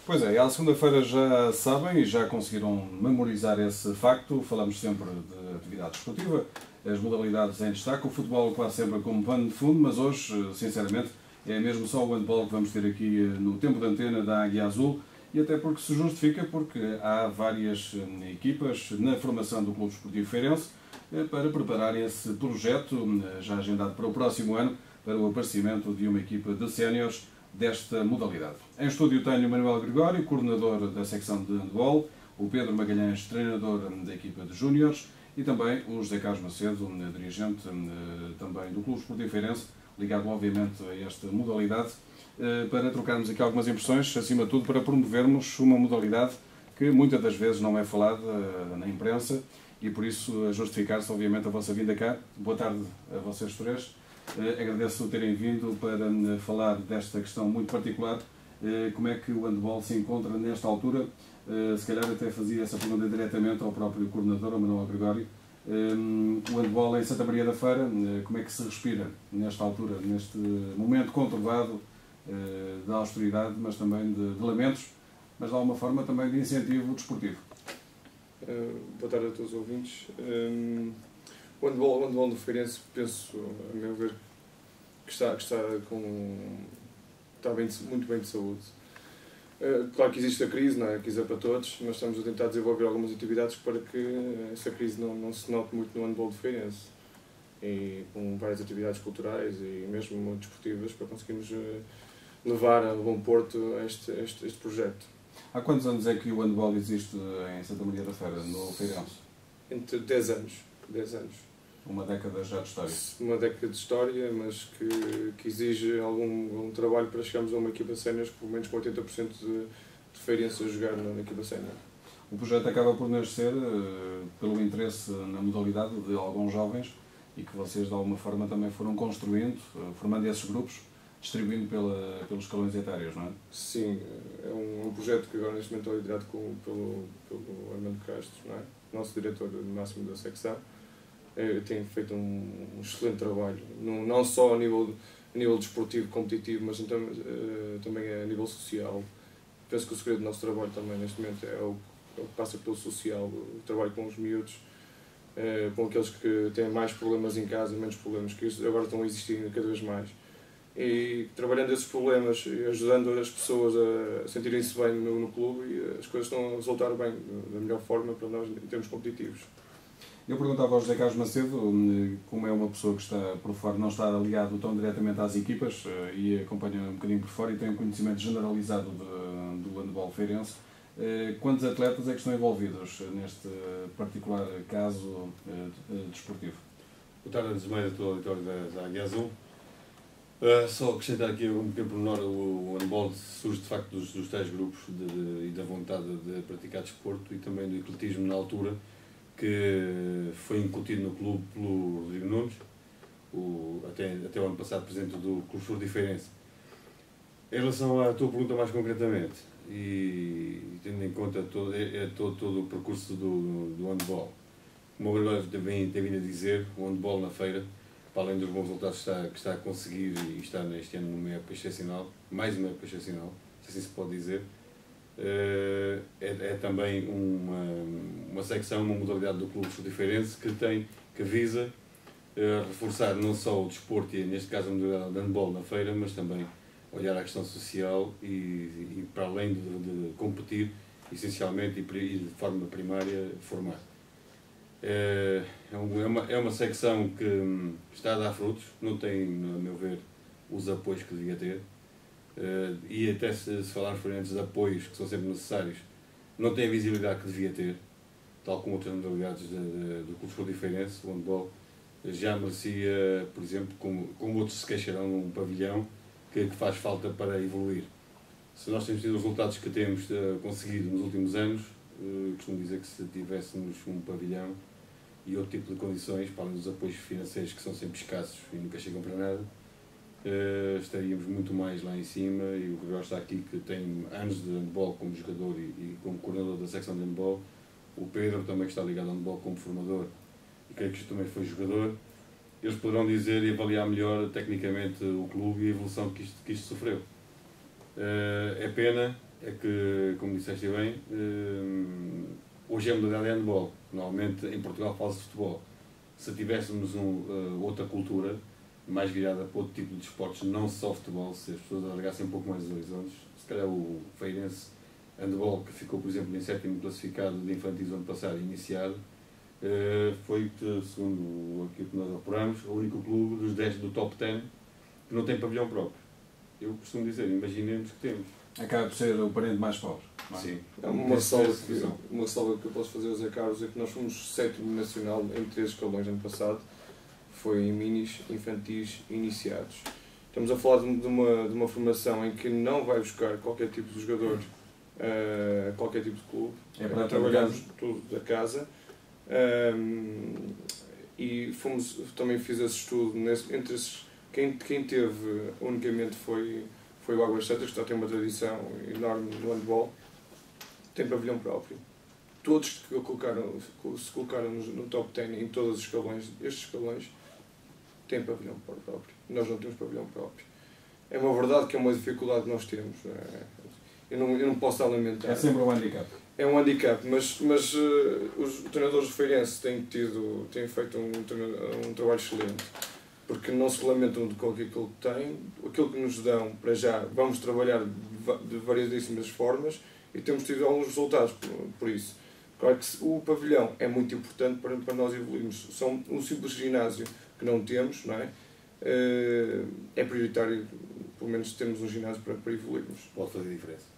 Pois é, à segunda-feira já sabem e já conseguiram memorizar esse facto. Falamos sempre de atividade desportiva, as modalidades em destaque, o futebol quase sempre como pano de fundo, mas hoje, sinceramente, é mesmo só o handball que vamos ter aqui no tempo de antena da Águia Azul, e até porque se justifica, porque há várias equipas na formação do Clube Desportivo Feirense para preparar esse projeto, já agendado para o próximo ano, para o aparecimento de uma equipa de séniores desta modalidade. Em estúdio tenho o Manuel Gregório, coordenador da secção de handball, o Pedro Magalhães, treinador da equipa de júniores, e também o José Carlos Macedo, dirigente também do Clube Desportivo Feirense, ligado obviamente a esta modalidade, para trocarmos aqui algumas impressões, acima de tudo para promovermos uma modalidade que muitas das vezes não é falada na imprensa e por isso a justificar-se obviamente a vossa vinda cá. Boa tarde a vocês três. Agradeço terem vindo para falar desta questão muito particular. Como é que o handball se encontra nesta altura? Se calhar até fazia essa pergunta diretamente ao próprio coordenador, ao Manuel Gregório. O handball em Santa Maria da Feira, como é que se respira nesta altura, neste momento conturbado de austeridade, mas também de lamentos, mas de alguma forma também de incentivo desportivo? Boa tarde a todos os ouvintes. O handball do Feirense, penso, a meu ver, que está muito bem de saúde. Claro que existe a crise, não é? A crise é para todos, mas estamos a tentar desenvolver algumas atividades para que essa crise não se note muito no handball do Feirense. E com várias atividades culturais e mesmo desportivas para conseguirmos levar a bom porto este projeto. Há quantos anos é que o handball existe em Santa Maria da Feira, no Feirense? Entre 10 anos. 10 anos. Uma década já de história. Uma década de história, mas que exige algum trabalho para chegarmos a uma equipa sénior com pelo menos 80% de feirenses a jogar na equipa sénior. O projeto acaba por nascer pelo interesse na modalidade de alguns jovens e que vocês de alguma forma também foram construindo, formando esses grupos, distribuindo pelos escalões etários, não é? Sim, é um projeto que agora neste momento é liderado pelo Armando Castro, não é? Nosso diretor máximo da secção. Tem feito um excelente trabalho, não só a nível desportivo, competitivo, mas também a nível social. Penso que o segredo do nosso trabalho também neste momento é o que passa pelo social, o trabalho com os miúdos, com aqueles que têm mais problemas em casa, menos problemas, que agora estão a existir cada vez mais. E trabalhando esses problemas e ajudando as pessoas a sentirem-se bem no clube, e as coisas estão a resultar bem, da melhor forma para nós em termos competitivos. Eu perguntava ao José Carlos Macedo, como é uma pessoa que está por fora, não está ligado tão diretamente às equipas e acompanha um bocadinho por fora e tem um conhecimento generalizado do handball feirense, quantos atletas é que estão envolvidos neste particular caso desportivo? Boa tarde, antes de mais, a todo o auditório da Águia Azul. Só acrescentar aqui um pequeno pormenor: o handball surge de facto dos tais grupos e da vontade de praticar desporto e também do ecletismo na altura, que foi incutido no clube pelo Rodrigo Nunes, até o ano passado presidente do Clube Desportivo Feirense. Em relação à tua pergunta mais concretamente, e tendo em conta todo o percurso do handball, como o Gregório tem vindo a dizer, o handball na feira, para além dos bons resultados que está a conseguir e está neste ano numa época excepcional, mais uma época excepcional, se assim se pode dizer, é também uma secção, uma modalidade do Clube Desportivo Feirense que visa reforçar não só o desporto e neste caso a modalidade de handball na feira, mas também olhar a questão social e para além de competir, essencialmente e de forma primária, formar. É uma secção que está a dar frutos, não tem, a meu ver, os apoios que devia ter. E até se falarmos por antes de apoios que são sempre necessários, não tem a visibilidade que devia ter, tal como outras modalidades do Clube Desportivo Feirense. O handball já merecia, por exemplo, como outros se queixarão, um pavilhão que faz falta para evoluir. Se nós temos tido os resultados que temos conseguido nos últimos anos, costumo dizer que se tivéssemos um pavilhão e outro tipo de condições, para além dos apoios financeiros que são sempre escassos e nunca chegam para nada, estaríamos muito mais lá em cima. E o Gregório está aqui, que tem anos de handball como jogador e como coordenador da secção de handball. O Pedro também, que está ligado ao handball como formador e creio que isto também foi jogador. Eles poderão dizer e avaliar melhor tecnicamente o clube e a evolução que isto sofreu. É pena é que, como disseste bem, hoje é a modalidade de handball. Normalmente em Portugal fala-se de futebol. Se tivéssemos outra cultura, mais virada para outro tipo de esportes, não só futebol, se as pessoas alargassem um pouco mais os horizontes, se calhar o Feirense Handball, que ficou, por exemplo, em 7º classificado de infantis ano passado, iniciado, foi, segundo aquilo que nós apuramos, o único clube dos 10 do top 10 que não tem pavilhão próprio. Eu costumo dizer, imaginemos que temos. Acaba por ser o parente mais pobre. Não é? Sim. Uma salva que eu posso fazer ao Zé Carlos é que nós fomos 7º nacional em 3 escalões ano passado. Foi em minis, infantis e iniciados. Estamos a falar de uma formação em que não vai buscar qualquer tipo de jogador, qualquer tipo de clube. É para trabalharmos tudo da casa. E também fiz esse estudo entre esses. Quem teve unicamente foi o Águas Santas, que já tem uma tradição enorme no handball, tem pavilhão próprio. Todos que se colocaram no top 10 em todos os escalões, estes escalões, têm pavilhão próprio. Nós não temos pavilhão próprio. É uma verdade que é uma dificuldade que nós temos. Eu não posso lamentar. É sempre um handicap. É um handicap, mas os treinadores do Feirense têm feito um trabalho excelente, porque não se lamentam de qualquer aquilo que têm, aquilo que nos dão para já, vamos trabalhar de variedíssimas formas e temos tido alguns resultados por isso. Claro que o pavilhão é muito importante para nós evoluirmos. São um simples ginásio que não temos, não é? É prioritário, pelo menos, termos um ginásio para evoluirmos. Pode fazer diferença.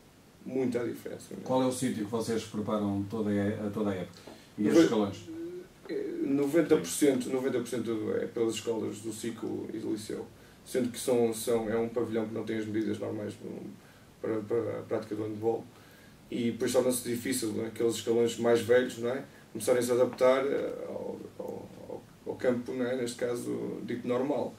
Muita diferença. Qual é o sítio que vocês preparam toda a época? E os escalões? 90% é pelas escolas do ciclo e do liceu, sendo que é um pavilhão que não tem as medidas normais para a prática do handball, e depois torna-se difícil aqueles escalões mais velhos, não é? Começarem a se adaptar ao campo, não é? Neste caso dito normal.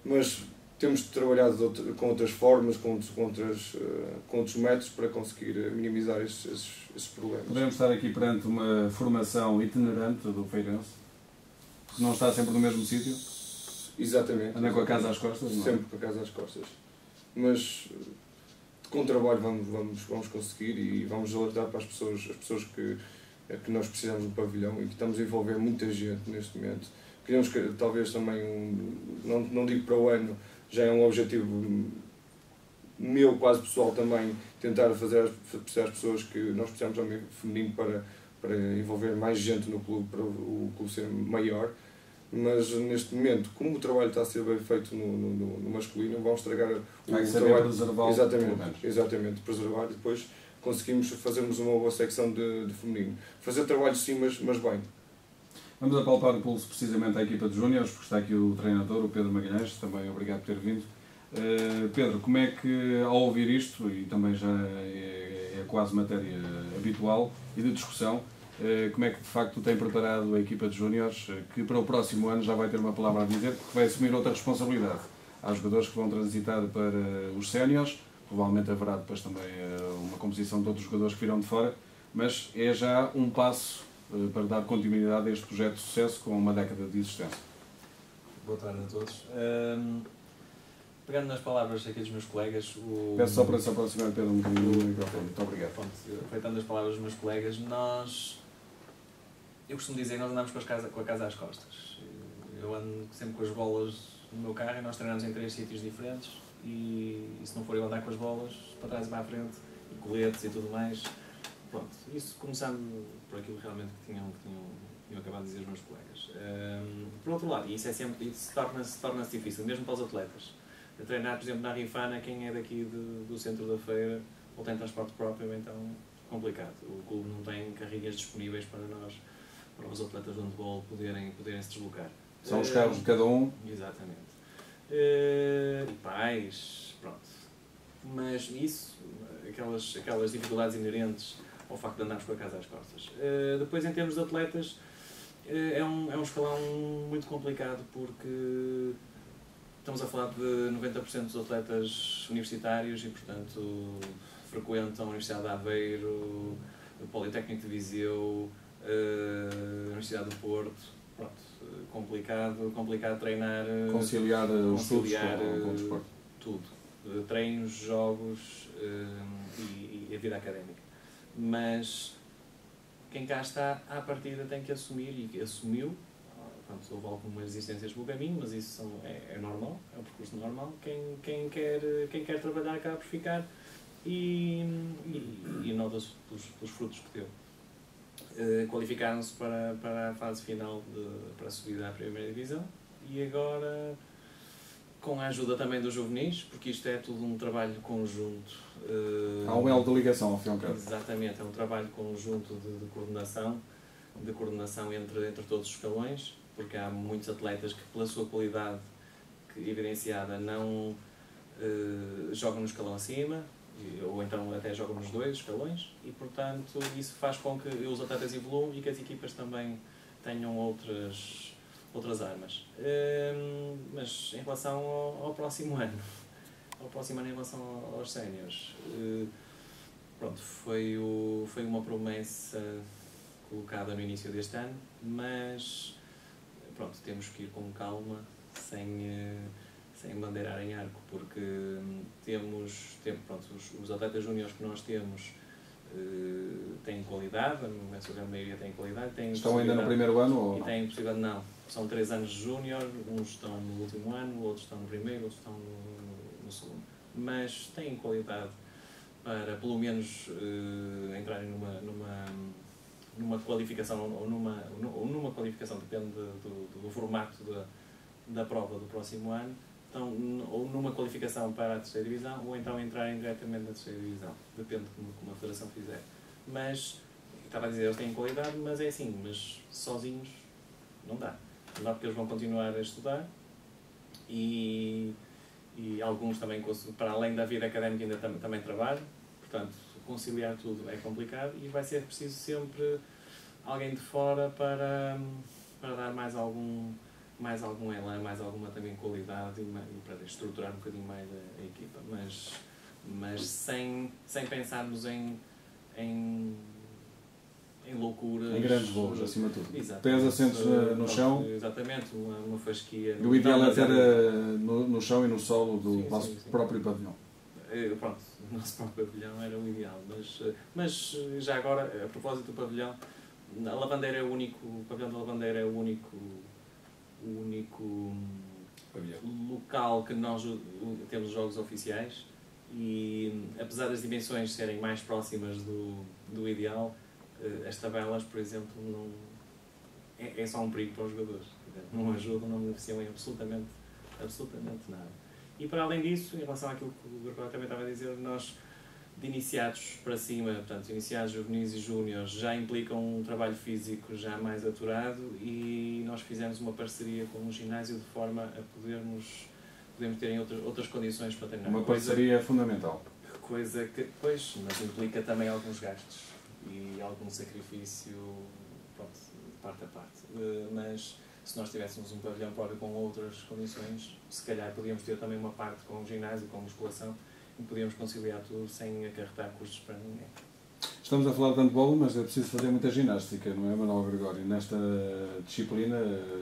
Mas temos trabalhado com outras formas, com outros métodos para conseguir minimizar esses problemas. Podemos estar aqui perante uma formação itinerante do Feirense, que não está sempre no mesmo sítio? Exatamente. Anda com a casa às costas? Não? Sempre com a casa às costas. Mas com trabalho vamos conseguir, e vamos alertar para as pessoas que nós precisamos de um pavilhão e que estamos a envolver muita gente neste momento. Queríamos talvez também, não digo para o ano, já é um objetivo meu, quase pessoal também, tentar fazer perceber às pessoas que nós precisamos também feminino para envolver mais gente no clube, para o clube ser maior. Mas neste momento, como o trabalho está a ser bem feito no masculino, vamos estragar o trabalho. Preservar exatamente, preservar, e depois conseguimos fazermos uma boa secção de feminino. Fazer trabalho sim, mas bem. Vamos apalpar o pulso precisamente à equipa de Júniores, porque está aqui o treinador, o Pedro Magalhães, também obrigado por ter vindo. Pedro, como é que, ao ouvir isto, e também já é quase matéria habitual e de discussão, como é que de facto tem preparado a equipa de Júniores, que para o próximo ano já vai ter uma palavra a dizer, porque vai assumir outra responsabilidade. Há jogadores que vão transitar para os séniores, provavelmente haverá depois também uma composição de outros jogadores que virão de fora, mas é já um passo para dar continuidade a este projeto de sucesso com uma década de existência. Boa tarde a todos. Pegando nas palavras aqui dos meus colegas... Peço só para se aproximar, Pedro, um bocadinho do microfone. Muito obrigado. Pronto, aproveitando as palavras dos meus colegas, eu costumo dizer que nós andamos com a casa às costas. Eu ando sempre com as bolas no meu carro e nós treinamos em 3 sítios diferentes, e se não for eu andar com as bolas, para trás e para a frente, e coletes e tudo mais. Pronto, isso começando por aquilo realmente que tinham acabado de dizer os meus colegas. Por outro lado, e isso torna-se difícil, mesmo para os atletas. A treinar, por exemplo, na Rifana, quem é daqui do centro da feira, ou tem transporte próprio, então complicado. O clube não tem carrinhas disponíveis para os atletas de handball poderem se deslocar. São os carros de cada um. Exatamente. E pais, pronto. Mas isso, aquelas dificuldades inerentes ao facto de andarmos com a casa às costas. Depois, em termos de atletas, é um escalão muito complicado, porque estamos a falar de 90% dos atletas universitários e, portanto, frequentam a Universidade de Aveiro, o Politécnico de Viseu, a Universidade do Porto. Pronto, complicado treinar. Conciliar os estudos com o desporto. Tudo. treinos, jogos e a vida académica. Mas quem cá está, à partida, tem que assumir, e assumiu. Pronto, houve algumas resistências pelo caminho, mas isso é normal, é um percurso normal. Quem quer trabalhar acaba por ficar e nota-se pelos frutos que deu. Qualificaram-se para a fase final para a subida à primeira divisão e agora, com a ajuda também dos juvenis, porque isto é tudo um trabalho conjunto. Há um elo de ligação, ao fim e ao cabo. Exatamente, é um trabalho conjunto de coordenação entre todos os escalões, porque há muitos atletas que, pela sua qualidade evidenciada, não jogam no escalão acima, ou então até jogam nos 2 escalões, e portanto isso faz com que os atletas evoluam e que as equipas também tenham outras armas. Mas em relação ao próximo ano, em relação aos séniores, pronto, foi uma promessa colocada no início deste ano, mas pronto, temos que ir com calma, sem bandeirar em arco, porque temos pronto, os atletas júniores que nós temos têm qualidade, a sua grande maioria tem qualidade. Estão ainda no primeiro ano? Ou... E têm possibilidade, não. São 3 anos de júnior, uns estão no último ano, outros estão no primeiro, outros estão no segundo. Mas têm qualidade para, pelo menos, entrarem numa qualificação, ou numa qualificação, depende do formato da prova do próximo ano, então, ou numa qualificação para a terceira divisão, ou então entrarem diretamente na terceira divisão, depende de como a federação fizer. Mas, estava a dizer, eles têm qualidade, mas é assim, mas sozinhos não dá. Não dá porque eles vão continuar a estudar e alguns também, para além da vida académica, ainda também trabalham. Portanto, conciliar tudo é complicado e vai ser preciso sempre alguém de fora para dar mais algum elan, mais alguma também qualidade e para estruturar um bocadinho mais a equipa. Mas sem pensarmos em loucuras. Em grandes voos, acima de tudo. Exatamente. Pés assentos no chão. Exatamente, uma fasquia. O ideal é ter no chão e no solo do vosso próprio pavilhão. Pronto, o nosso próprio pavilhão era o ideal, mas já agora, a propósito do pavilhão, a Lavandeira é o pavilhão da Lavandeira é o único local que nós temos jogos oficiais e, apesar das dimensões serem mais próximas do ideal, as tabelas, por exemplo, não é só um perigo para os jogadores. Não ajudam, não beneficiam em absolutamente nada. E para além disso, em relação àquilo que o Gabriel também estava a dizer, nós, de iniciados para cima, portanto, iniciados, juvenis e júniores, já implicam um trabalho físico já mais aturado e nós fizemos uma parceria com o ginásio de forma a podermos terem outras condições para treinar. Uma parceria fundamental. Coisa que, pois, mas implica também alguns gastos e algum sacrifício, pronto, de parte a parte. Mas se nós tivéssemos um pavilhão próprio com outras condições, se calhar podíamos ter também uma parte com o ginásio, com musculação, e podíamos conciliar tudo sem acarretar custos para ninguém. Estamos a falar de handball, mas é preciso fazer muita ginástica, não é, Manuel Gregório? Nesta disciplina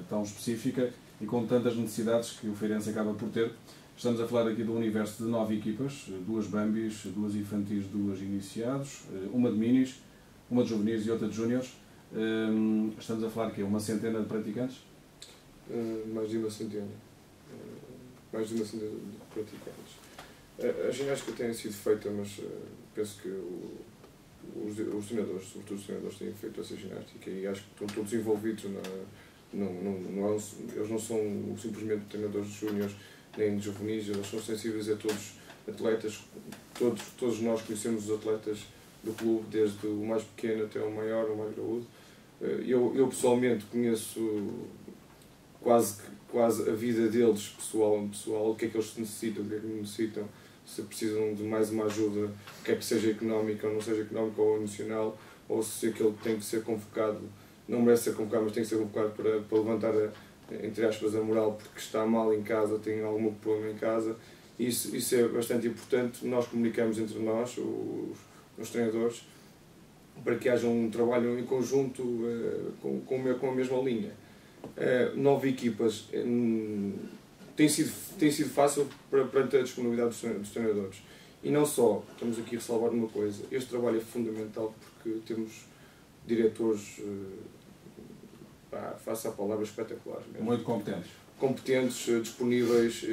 tão específica e com tantas necessidades que o Feirense acaba por ter. Estamos a falar aqui do universo de 9 equipas, 2 bambis, 2 infantis, 2 iniciados, uma de minis, uma de juvenis e outra de júniores. Estamos a falar aqui uma centena de praticantes? Mais de uma centena. Mais de uma centena de praticantes. A ginástica tem sido feita, mas penso que os treinadores, sobretudo os treinadores, têm feito essa ginástica e acho que estão todos envolvidos. Eles não são simplesmente treinadores de júniores nem de juvenis, eles são sensíveis a todos atletas. Todos nós conhecemos os atletas do clube, desde o mais pequeno até o maior, o mais graúdo. Eu pessoalmente conheço quase a vida deles, pessoal, o que é que eles necessitam, o que é que necessitam, se precisam de mais uma ajuda, quer que seja económica ou não seja económica ou emocional, ou se aquele tem que ser convocado, não merece ser convocado, mas tem que ser convocado para levantar, entre aspas, a moral porque está mal em casa, tem algum problema em casa. Isso é bastante importante, nós comunicamos entre nós, os treinadores, para que haja um trabalho em conjunto com a mesma linha. 9 equipas tem sido fácil para ter a disponibilidade dos treinadores. E não só, estamos aqui a ressalvar uma coisa, este trabalho é fundamental porque temos diretores, faça a palavra, espetaculares mesmo. Muito competentes. Competentes, disponíveis,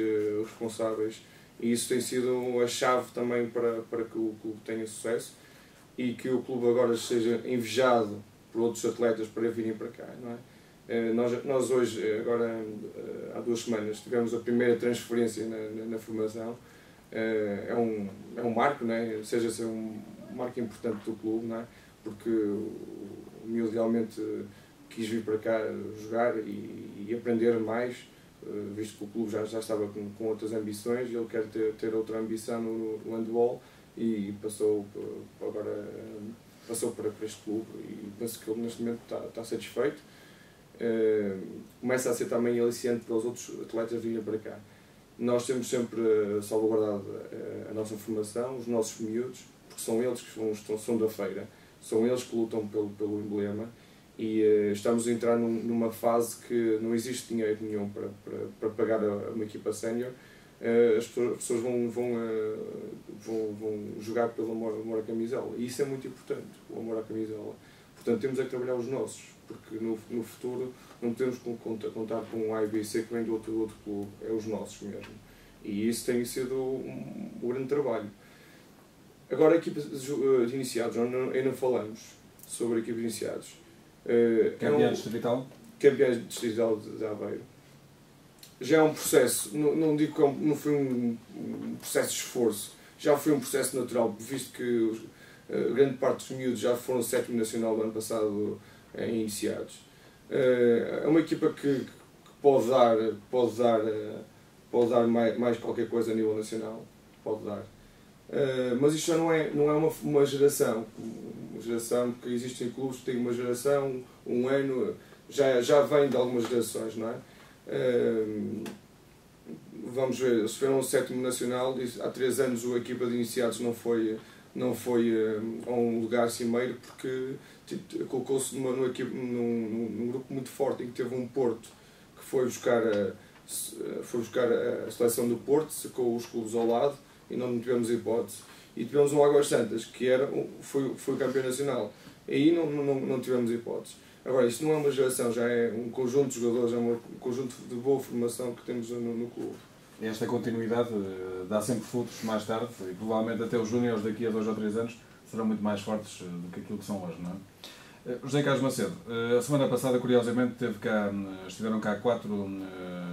responsáveis, e isso tem sido a chave também para que o clube tenha sucesso e que o clube agora seja invejado por outros atletas para virem para cá, não é? Nós hoje, agora há 2 semanas, tivemos a primeira transferência na formação. É um marco, não é? Seja ser um marco importante do clube, não é? Porque o miúdo realmente quis vir para cá jogar e aprender mais, visto que o clube já estava com outras ambições e ele quer ter outra ambição no handball e passou para este clube e penso que ele neste momento está satisfeito. Começa a ser também aliciante para os outros atletas virem para cá. Nós temos sempre salvaguardado a nossa formação, os nossos miúdos, porque são eles que são da feira, são eles que lutam pelo emblema e estamos a entrar numa fase que não existe dinheiro nenhum para pagar uma equipa sénior. As pessoas vão jogar pelo amor à camisola e isso é muito importante, o amor à camisola. Portanto, temos é que trabalhar os nossos, porque no futuro não podemos contar com um A e B e C que vem do outro clube, é os nossos mesmo. E isso tem sido um grande trabalho. Agora, a equipa de iniciados, ainda falamos sobre a equipa de iniciados. Campeão distrital? Campeão distrital de Aveiro. Já é um processo, não digo que não foi um processo de esforço, já foi um processo natural, visto que grande parte dos miúdos já foram 7º nacional do ano passado em iniciados. É uma equipa que pode dar mais qualquer coisa a nível nacional, pode dar. Mas isto já não é uma geração. Uma geração, porque existem clubes que têm uma geração, um ano, já vem de algumas gerações, não é? Vamos ver, eles tiveram o 7º nacional, há 3 anos a equipa de iniciados não foi a um lugar cimeiro porque colocou-se num grupo muito forte em que teve um Porto que foi buscar a seleção do Porto, sacou os clubes ao lado e não tivemos hipótese. E tivemos um Águas Santas que foi campeão nacional, aí não tivemos hipótese. Agora, isto não é uma geração, já é um conjunto de jogadores, é um conjunto de boa formação que temos no clube. Esta continuidade dá sempre frutos mais tarde e provavelmente até os júniores daqui a 2 ou 3 anos serão muito mais fortes do que aquilo que são hoje, não é? José Carlos Macedo, a semana passada, curiosamente, estiveram cá 4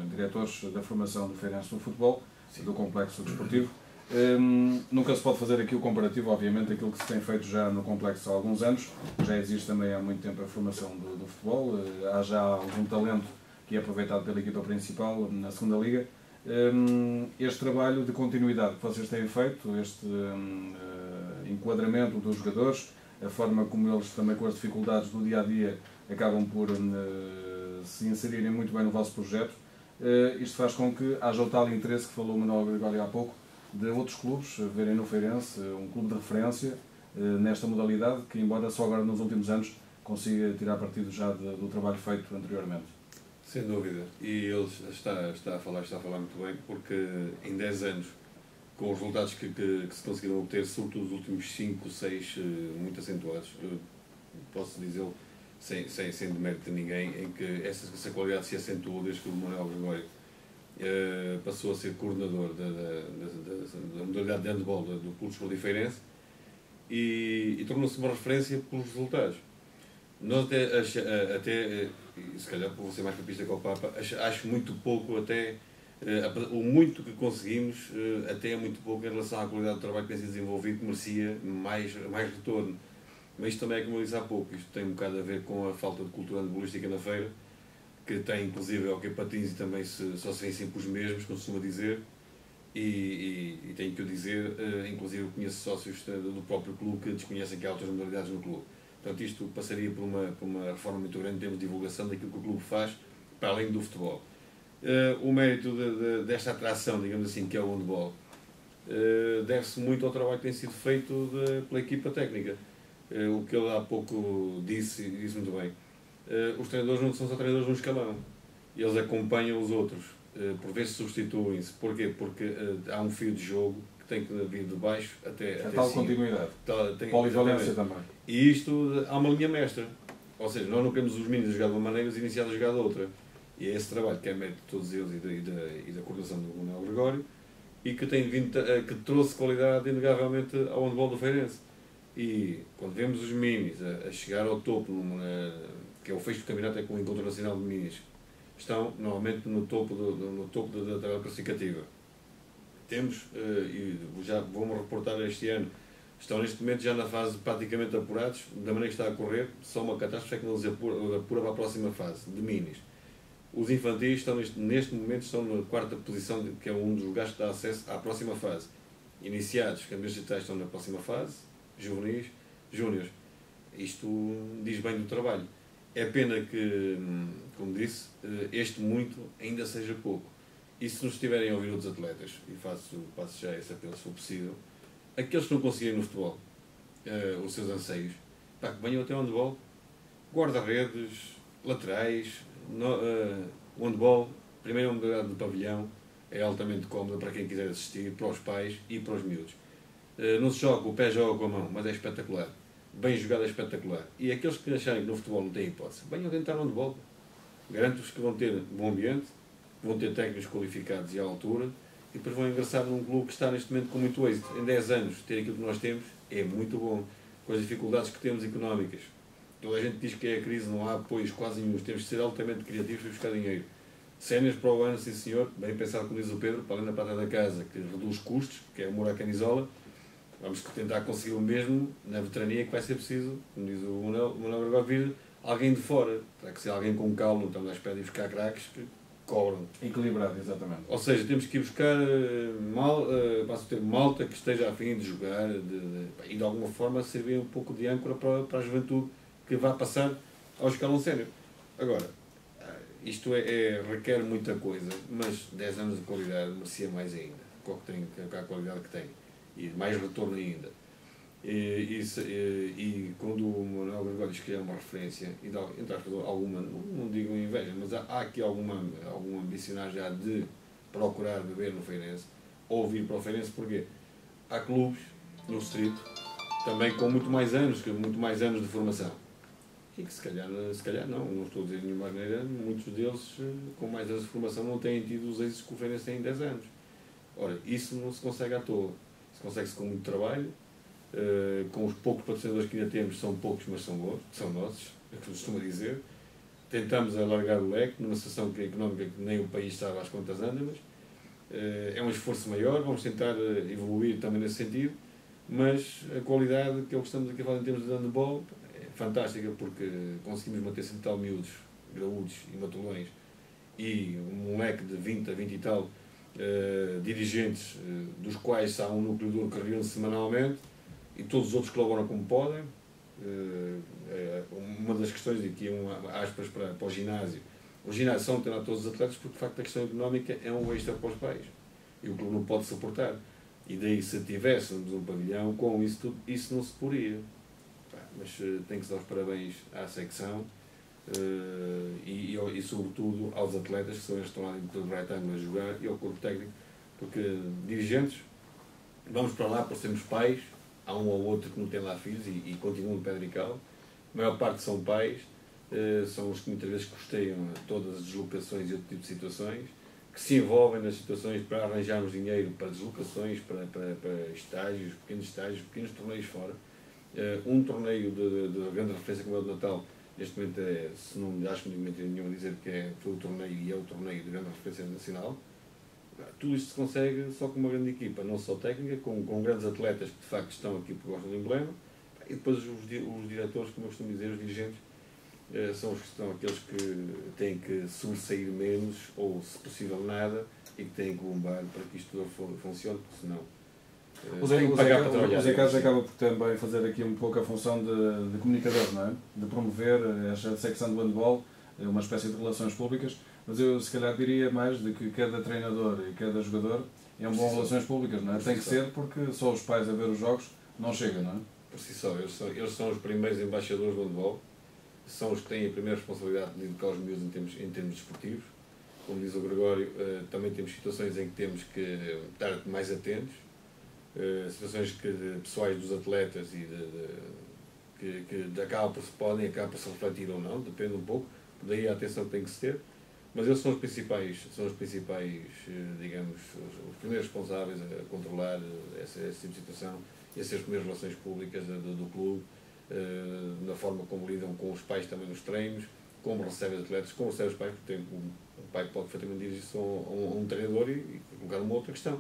diretores da formação do Feirense do futebol, do complexo desportivo. Nunca se pode fazer aqui o comparativo, obviamente, daquilo que se tem feito já no complexo há alguns anos. Já existe também há muito tempo a formação do futebol, há já algum talento que é aproveitado pela equipa principal na segunda liga. Este trabalho de continuidade que vocês têm feito, este enquadramento dos jogadores, a forma como eles também com as dificuldades do dia-a-dia acabam por se inserirem muito bem no vosso projeto, isto faz com que haja o tal interesse que falou o Manuel Gregório há pouco, de outros clubes verem no Feirense um clube de referência nesta modalidade que, embora só agora nos últimos anos, consiga tirar partido já do trabalho feito anteriormente. Sem dúvida. E ele está a falar muito bem, porque em 10 anos, com os resultados que se conseguiram obter, sobretudo os últimos 5, 6, muito acentuados, posso dizê-lo sem demérito de ninguém, em que essa qualidade se acentuou desde que o Manuel Gregório passou a ser coordenador da modalidade de handball do Clube Desportivo Feirense e tornou-se uma referência pelos resultados. Nós até se calhar por ser mais papista que o Papa, acho muito pouco até, o muito que conseguimos, até é muito pouco em relação à qualidade do trabalho que tem sido desenvolvido, que merecia mais retorno. Mas isto também é como eu disse há pouco, isto tem um bocado a ver com a falta de cultura handbolística na feira, que tem inclusive ao que patins e também só se vêem sempre os mesmos, costuma dizer, e tenho que o dizer, inclusive eu conheço sócios do próprio clube que desconhecem que há outras modalidades no clube. Portanto, isto passaria por uma reforma muito grande em termos de divulgação daquilo que o clube faz, para além do futebol. O mérito desta atração, digamos assim, que é o handball, deve-se muito ao trabalho que tem sido feito pela equipa técnica. O que ele há pouco disse muito bem. Os treinadores não são só treinadores no escalão, eles acompanham os outros. por vezes substituem-se. Porquê? Porque há um fio de jogo que tem que vir de baixo até A tal cima. continuidade. Tem, Polivalência também. E isto, há uma linha mestra. Ou seja, nós não queremos os meninos a jogar de uma maneira e os iniciados a jogar de outra. E é esse trabalho que é mérito de todos eles e da coordenação do Manuel Gregório e que, tem vindo, que trouxe qualidade inegavelmente ao handball do Feirense. E quando vemos os minis a chegar ao topo, que é o fecho do campeonato, é com o Encontro Nacional de Minis, estão normalmente no topo da tabela classificativa. Temos, e já vou-me reportar este ano, estão neste momento já na fase praticamente apurados, da maneira que está a correr, só uma catástrofe é que não os apura para a próxima fase, de minis. Os infantis estão neste momento estão na quarta posição, que é um dos lugares que dá acesso à próxima fase. Iniciados, campeões distritais estão na próxima fase, juvenis, júniores. Isto diz bem do trabalho. É pena que, como disse, este muito ainda seja pouco. E se nos estiverem a ouvir outros atletas, e faço já esse apelo se for possível, aqueles que não conseguirem no futebol os seus anseios, que venham até o handball, guarda-redes, laterais, o handball, primeira modalidade do pavilhão, é altamente cómoda para quem quiser assistir, para os pais e para os miúdos. Não se joga, o pé joga com a mão, mas é espetacular. Bem jogado é espetacular. E aqueles que acharem que no futebol não têm hipótese, venham tentar o handball. Garanto-vos que vão ter bom ambiente, vão ter técnicos qualificados e à altura, e depois vão ingressar num clube que está neste momento com muito êxito. Em 10 anos, ter aquilo que nós temos é muito bom. Com as dificuldades que temos económicas. Toda a gente diz que é a crise, não há apoios quase nenhum. Temos de ser altamente criativos para buscar dinheiro. Séniores para o ano, sim senhor, bem pensado como diz o Pedro, para além da prata da casa, que reduz custos, que é amor à camisola, vamos tentar conseguir o mesmo na veterania que vai ser preciso, como diz o Manuel Gregório, vir alguém de fora. Terá que ser alguém com calma, não estamos à espera de buscar craques que cobram. Equilibrado, exatamente. Ou seja, temos que ir buscar malta que esteja a fim de jogar e de alguma forma servir um pouco de âncora para a juventude que vai passar ao escalão sénior. Agora, isto requer muita coisa, mas 10 anos de qualidade merecia mais ainda, com a qualidade que tem, e mais retorno ainda. E quando o Manuel Gregório diz que é uma referência, e dá, entre aspas, alguma, não digo inveja, mas há aqui algum ambicionar já de procurar beber no Feirense, ou vir para o Feirense, porque há clubes no distrito também com muito mais anos de formação. E que se calhar não estou a dizer de nenhuma maneira, muitos deles com mais anos de formação não têm tido os êxitos que o Feirense tem em 10 anos. Ora, isso não se consegue à toa. Isso consegue-se com muito trabalho, com os poucos patrocinadores que ainda temos, são poucos, mas são bons, são nossos, é o que costumo dizer. Tentamos alargar o leque, numa situação económica que nem o país estava às contas anda, mas é um esforço maior, vamos tentar evoluir também nesse sentido, mas a qualidade que é o que estamos aqui a falar em termos de handball é fantástica, porque conseguimos manter sempre tal miúdos, graúdos e matulões, e um leque de 20 a 20 e tal dirigentes, dos quais há um núcleo duro que reúne semanalmente, e todos os outros colaboram como podem. Uma das questões, e aqui aspas para o ginásio, o ginásio só não tem lá todos os atletas porque de facto a questão económica é um extra para os pais e o clube não pode suportar, e daí se tivéssemos um pavilhão com isso tudo, isso não se poderia. Mas tem que se dar os parabéns à secção e sobretudo aos atletas que são estes que estão lá dentro do retângulo a jogar, e ao corpo técnico, porque dirigentes vamos para lá para sermos pais. Há um ou outro que não tem lá filhos e continuam de pedra e cal. A maior parte são pais, são os que muitas vezes custeiam todas as deslocações e outro tipo de situações, que se envolvem nas situações para arranjarmos dinheiro para deslocações, para estágios, pequenos torneios fora. Um torneio de grande referência como é o de Natal, neste momento se não acho que não me mentira nenhuma dizer que foi o torneio e é o torneio de grande referência nacional. Tudo isto se consegue só com uma grande equipa, não só técnica, com grandes atletas que de facto estão aqui porque gostam do emblema, e depois os diretores, como eu costumo dizer, os dirigentes, são aqueles que têm que sobressair menos, ou se possível nada, e que têm que bombar para que isto funcione, porque senão o Zé Carlos acaba por também fazer aqui um pouco a função de comunicador, não é? De promover esta secção do handball, uma espécie de relações públicas. Mas eu se calhar diria mais de que cada treinador e cada jogador é um bom relações públicas, não é? Tem que ser, porque só os pais a ver os jogos não chega, não é? Por si só, eles são os primeiros embaixadores do handball, são os que têm a primeira responsabilidade de educar os miúdos em termos desportivos, como diz o Gregório, também temos situações em que temos que estar mais atentos, situações pessoais dos atletas e que acaba por se refletir ou não, depende um pouco, daí a atenção que tem que se ter, mas eles são os principais, digamos, os primeiros responsáveis a controlar essa tipo de situação e a ser as primeiras relações públicas do clube, na forma como lidam com os pais também nos treinos, como recebem os atletas, como recebem os pais, porque um pai pode perfeitamente dirigir-se a um treinador e colocar uma outra questão.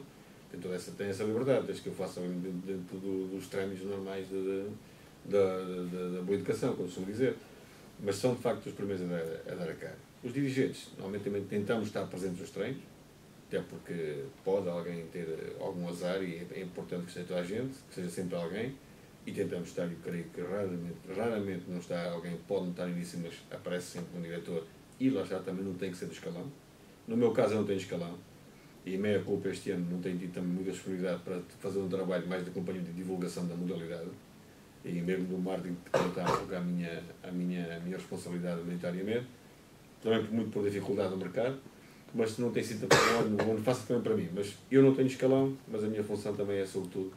Tem essa liberdade, desde que eu faça dentro dos treinos normais da boa educação, como costumo dizer. Mas são de facto os primeiros a dar a cara. Os dirigentes, normalmente também tentamos estar presentes nos treinos, até porque pode alguém ter algum azar e é importante que seja toda a gente, que seja sempre alguém, e tentamos estar, eu creio que raramente não está alguém, pode não estar início, mas aparece sempre um diretor, e lá está, também não tem que ser do escalão. No meu caso eu não tenho escalão, e meia culpa este ano não tenho tido também muita disponibilidade para fazer um trabalho mais de acompanhamento e divulgação da modalidade, e mesmo do marketing que está a colocar a minha responsabilidade maioritariamente, também muito por dificuldade do mercado, mas não tem sido não faço também para mim, mas eu não tenho escalão, mas a minha função também é sobretudo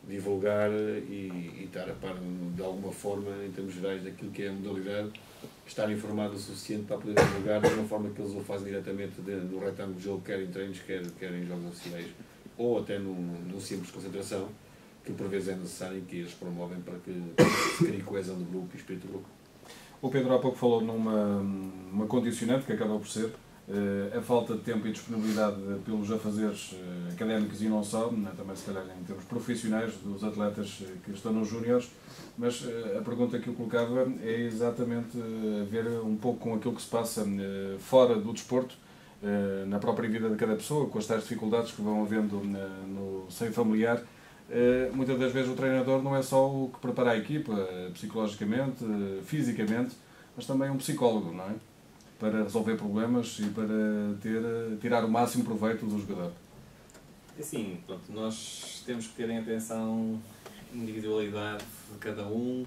divulgar e estar a par de alguma forma, em termos gerais, daquilo que é a modalidade, estar informado o suficiente para poder divulgar de uma forma que eles o fazem diretamente no retângulo de jogo, quer em treinos, quer em jogos oficiais, ou até num simples concentração, que por vezes é necessário e que eles promovem para que se crie coesão do grupo e espírito do grupo. O Pedro há pouco falou numa condicionante que acaba por ser a falta de tempo e disponibilidade pelos afazeres académicos e não só, também se calhar em termos profissionais dos atletas que estão nos júniores, mas a pergunta que eu colocava é exatamente ver um pouco com aquilo que se passa fora do desporto, na própria vida de cada pessoa, com as tais dificuldades que vão havendo no seio familiar. Muitas das vezes o treinador não é só o que prepara a equipa psicologicamente, fisicamente, mas também um psicólogo, não é? Para resolver problemas e para tirar o máximo proveito do jogador. Assim, pronto, nós temos que ter em atenção a individualidade de cada um,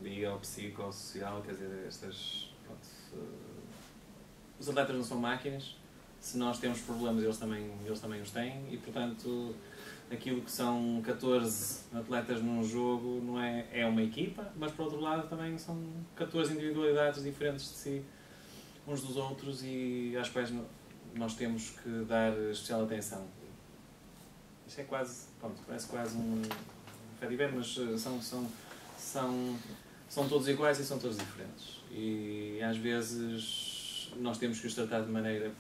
e ao psicossocial, quer dizer, os atletas não são máquinas, se nós temos problemas eles também os têm e, portanto, aquilo que são 14 atletas num jogo não é uma equipa, mas por outro lado também são 14 individualidades diferentes de si, uns dos outros, e às quais nós temos que dar especial atenção. Isto é quase, pronto, parece quase um fediver, mas são todos iguais e são todos diferentes. E às vezes nós temos que os tratar de maneira,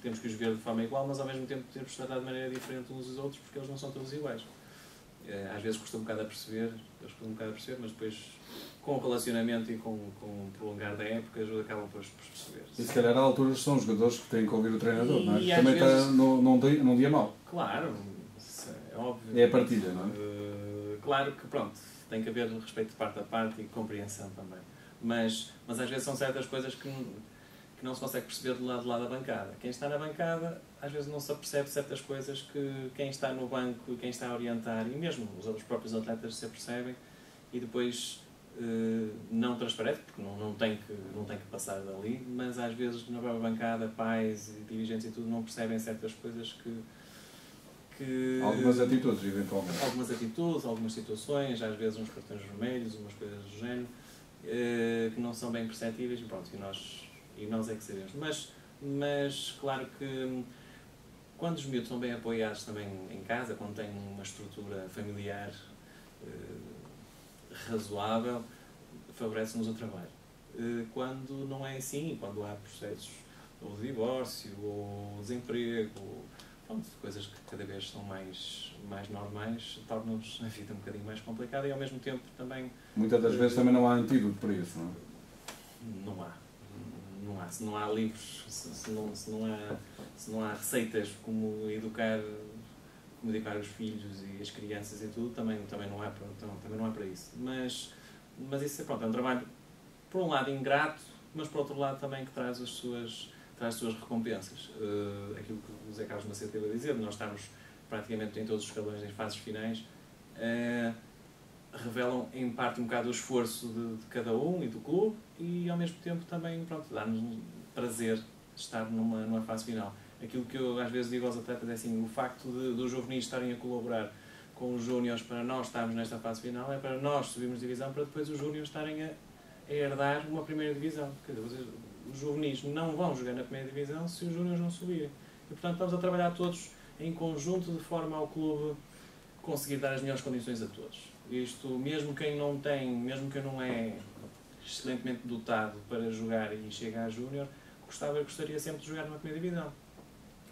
temos que os ver de forma igual, mas ao mesmo tempo temos que os tratar de maneira diferente uns dos outros, porque eles não são todos iguais. Às vezes custa um bocado a perceber, mas depois com o relacionamento e com o prolongar da época acabam por perceber. E se calhar há alturas são os jogadores que têm que ouvir o treinador, não é? E Também vezes, está num dia mau. Claro, é óbvio. É a partilha, não é? Claro que pronto, tem que haver respeito de parte a parte e compreensão também. Mas às vezes são certas coisas que não se consegue perceber do lado da bancada. Quem está na bancada, às vezes não se apercebe certas coisas que quem está no banco e quem está a orientar, e mesmo os próprios atletas se apercebem, e depois não transparece, porque não tem que passar dali, mas às vezes na própria bancada, pais e dirigentes e tudo, não percebem certas coisas que algumas atitudes, eventualmente. Algumas atitudes, algumas situações, às vezes uns cartões vermelhos, umas coisas do género, que não são bem perceptíveis, pronto, e nós é que sabemos. Mas claro que quando os miúdos são bem apoiados também em casa, quando têm uma estrutura familiar razoável, favorece-nos o trabalho. Quando não é assim, quando há processos ou de divórcio, ou desemprego, pronto, coisas que cada vez são mais normais, tornam-nos a vida um bocadinho mais complicada e ao mesmo tempo também... Muitas das vezes também não há antídoto para isso, não é? Não há. Se não há livros, se não há receitas como educar os filhos e as crianças e tudo, também não há para isso. Mas isso é um trabalho, por um lado, ingrato, mas por outro lado também que traz as suas recompensas. Aquilo que o Zé Carlos Macedo teve a dizer, nós estamos praticamente em todos os escalões, em fases finais, revelam em parte um bocado o esforço de cada um e do clube, e ao mesmo tempo também dá-nos prazer estar numa fase final. Aquilo que eu às vezes digo aos atletas é assim, o facto dos juvenis estarem a colaborar com os júniores para nós estarmos nesta fase final é para nós subirmos divisão para depois os júniores estarem a herdar uma primeira divisão. Quer dizer, os juvenis não vão jogar na primeira divisão se os júniores não subirem. E portanto estamos a trabalhar todos em conjunto de forma ao clube conseguir dar as melhores condições a todos. Isto, mesmo quem não é excelentemente dotado para jogar e chega a júnior, gostaria sempre de jogar numa primeira divisão.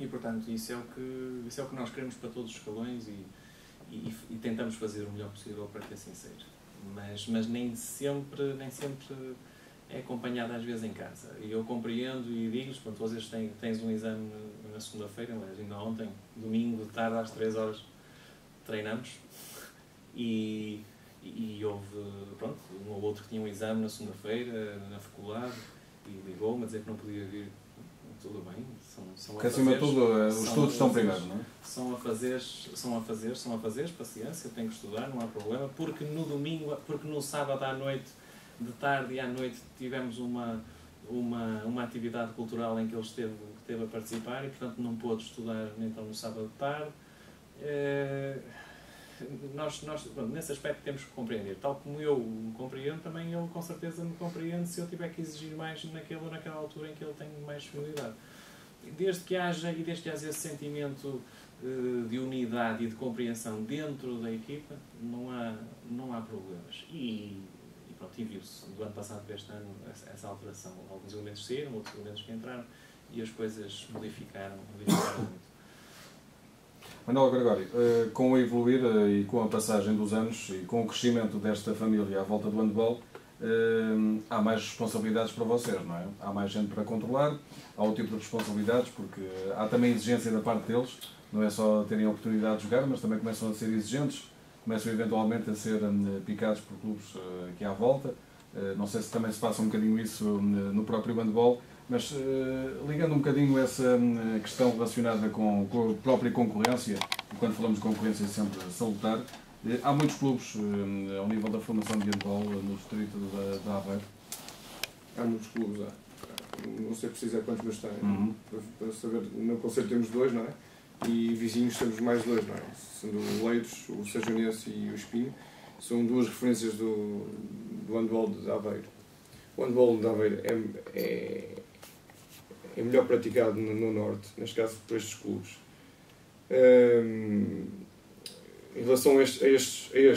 E portanto isso é o que nós queremos para todos os escalões e tentamos fazer o melhor possível para que assim seja. Mas nem sempre é acompanhado às vezes em casa. E eu compreendo e digo-lhes, às vezes tens um exame na segunda-feira, mas ainda ontem, domingo de tarde às 3 horas, treinamos e houve, pronto, um ou outro que tinha um exame na segunda-feira, na faculdade, e ligou-me a dizer que não podia vir. Tudo bem, são porque acima de tudo os estudos estão primeiro, não é? São a fazer, paciência, tenho que estudar, não há problema, porque no sábado à noite, de tarde e à noite, tivemos uma atividade cultural em que ele esteve a participar e, portanto, não pôde estudar então no sábado de tarde. Nós nesse aspecto temos que compreender, tal como eu me compreendo, também ele com certeza me compreende se eu tiver que exigir mais naquela altura em que ele tem mais disponibilidade. Desde que haja esse sentimento de unidade e de compreensão dentro da equipa, não há problemas. E viu-se do ano passado para este ano essa alteração. Alguns elementos saíram, outros elementos que entraram e as coisas modificaram muito. Manuel Gregório, com o evoluir e com a passagem dos anos e com o crescimento desta família à volta do handball, há mais responsabilidades para vocês, não é? Há mais gente para controlar, há outro tipo de responsabilidades, porque há também exigência da parte deles, não é só terem a oportunidade de jogar, mas também começam a ser exigentes, começam eventualmente a ser picados por clubes aqui à volta. Não sei se também se passa um bocadinho isso no próprio handball, mas ligando um bocadinho essa questão relacionada com a própria concorrência, e quando falamos de concorrência é sempre salutar, há muitos clubes ao nível da formação de handball no distrito de Aveiro. Há muitos clubes, não sei precisar quantos, mas tem. Para saber, no concelho temos 2, não é? E vizinhos temos mais 2, não é? Sendo o Leiros, o Sajonense e o Espinho, são 2 referências do handball de Aveiro. O handball de Aveiro é melhor praticado no Norte, neste caso por estes clubes. Em relação a estes, eu